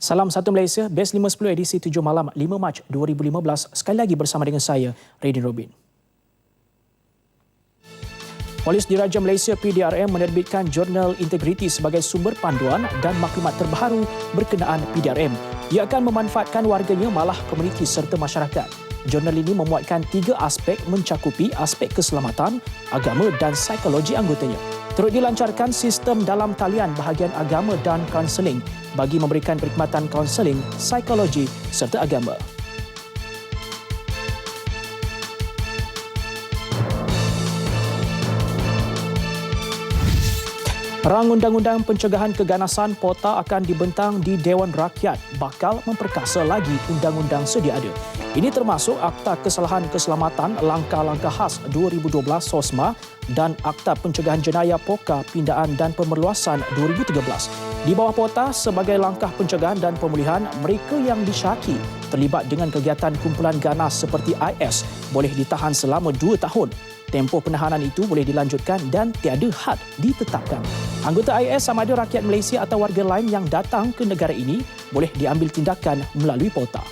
Salam Satu Malaysia, Best 510 edisi 7 malam 5 Mac 2015. Sekali lagi bersama dengan saya, Radin Robin. Polis Diraja Malaysia PDRM menerbitkan Jurnal Integriti sebagai sumber panduan dan maklumat terbaru berkenaan PDRM. Ia akan memanfaatkan warganya malah komuniti serta masyarakat. Jurnal ini memuatkan 3 aspek mencakupi aspek keselamatan, agama dan psikologi anggotanya. Turut dilancarkan sistem dalam talian bahagian agama dan kaunseling bagi memberikan perkhidmatan kaunseling, psikologi serta agama. Rang Undang-Undang Pencegahan Keganasan POTA akan dibentang di Dewan Rakyat bakal memperkasa lagi undang-undang sedia ada. Ini termasuk Akta Kesalahan Keselamatan Langkah-Langkah Khas 2012 SOSMA dan Akta Pencegahan Jenayah POKA Pindaan dan Pemerluasan 2013. Di bawah POTA, sebagai langkah pencegahan dan pemulihan, mereka yang disyaki terlibat dengan kegiatan kumpulan ganas seperti IS boleh ditahan selama 2 tahun. Tempoh penahanan itu boleh dilanjutkan dan tiada had ditetapkan. Anggota IS sama ada rakyat Malaysia atau warga lain yang datang ke negara ini boleh diambil tindakan melalui POTA.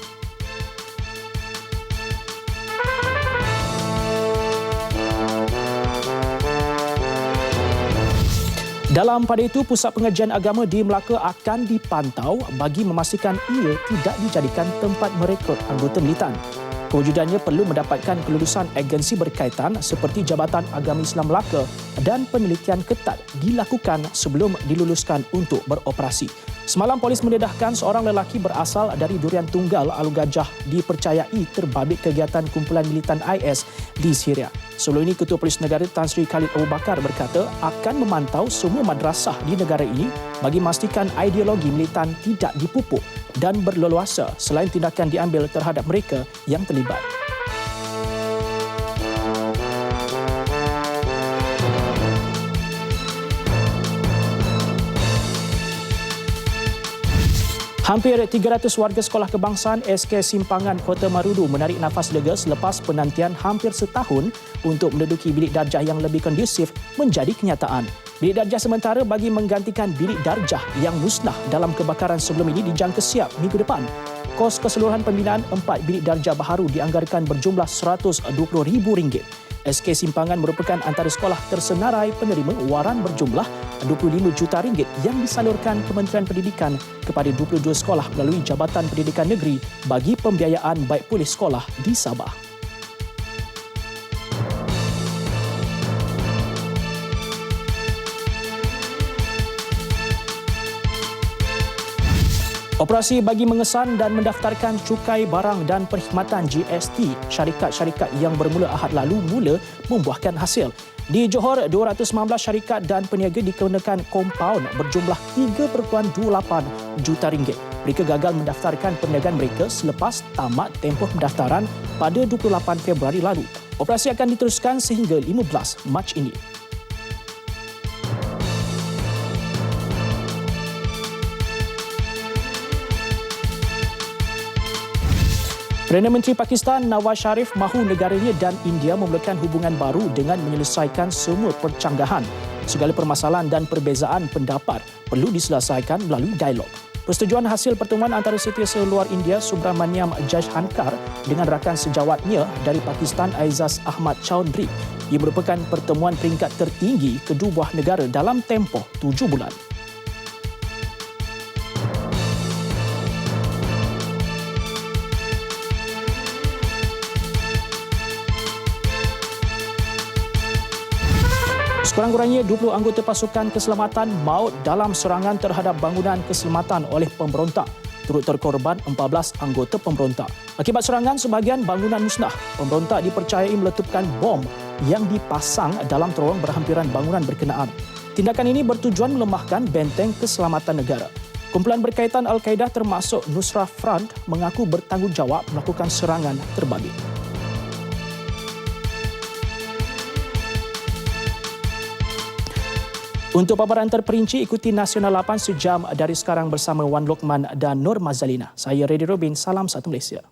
Dalam pada itu, Pusat Pengajian Agama di Melaka akan dipantau bagi memastikan ia tidak dijadikan tempat merekrut anggota militan. Kewujudannya perlu mendapatkan kelulusan agensi berkaitan seperti Jabatan Agama Islam Melaka dan penelitian ketat dilakukan sebelum diluluskan untuk beroperasi. Semalam polis mendedahkan seorang lelaki berasal dari Durian Tunggal, Alu Gajah dipercayai terbabit kegiatan kumpulan militan IS di Syria. Sebelum ini, Ketua Polis Negara Tan Sri Khalid Abu Bakar berkata akan memantau semua madrasah di negara ini bagi memastikan ideologi militan tidak dipupuk dan berleluasa selain tindakan diambil terhadap mereka yang terlibat. Hampir 300 warga sekolah kebangsaan SK Simpangan Kota Marudu menarik nafas lega selepas penantian hampir setahun untuk menduduki bilik darjah yang lebih kondusif menjadi kenyataan. Bilik darjah sementara bagi menggantikan bilik darjah yang musnah dalam kebakaran sebelum ini dijangka siap minggu depan. Kos keseluruhan pembinaan 4 bilik darjah baharu dianggarkan berjumlah RM120,000. SK Simpangan merupakan antara sekolah tersenarai penerima waran berjumlah RM25 juta yang disalurkan Kementerian Pendidikan kepada 22 sekolah melalui Jabatan Pendidikan Negeri bagi pembiayaan baik pulih sekolah di Sabah. Operasi bagi mengesan dan mendaftarkan cukai barang dan perkhidmatan GST syarikat-syarikat yang bermula Ahad lalu mula membuahkan hasil. Di Johor, 219 syarikat dan peniaga dikenakan kompaun berjumlah RM3.28 juta. Mereka gagal mendaftarkan perniagaan mereka selepas tamat tempoh pendaftaran pada 28 Februari lalu. Operasi akan diteruskan sehingga 15 Mac ini. Perdana Menteri Pakistan Nawaz Sharif mahu negaranya dan India memulakan hubungan baru dengan menyelesaikan semua percanggahan. Segala permasalahan dan perbezaan pendapat perlu diselesaikan melalui dialog. Persetujuan hasil pertemuan antara Setiausaha Luar India Subramaniam Jaishankar dengan rakan sejawatnya dari Pakistan Aizaz Ahmad Chaudhry. Ia merupakan pertemuan peringkat tertinggi kedua buah negara dalam tempoh 7 bulan. Sekurang-kurangnya 20 anggota pasukan keselamatan maut dalam serangan terhadap bangunan keselamatan oleh pemberontak. Turut terkorban 14 anggota pemberontak. Akibat serangan, sebahagian bangunan musnah. Pemberontak dipercayai meletupkan bom yang dipasang dalam terowong berhampiran bangunan berkenaan. Tindakan ini bertujuan melemahkan benteng keselamatan negara. Kumpulan berkaitan Al-Qaeda termasuk Nusra Front mengaku bertanggungjawab melakukan serangan terbabit. Untuk paparan terperinci, ikuti Nasional 8 sejam dari sekarang bersama Wan Lokman dan Nur Mazalina. Saya Radin Robin, salam Satu Malaysia.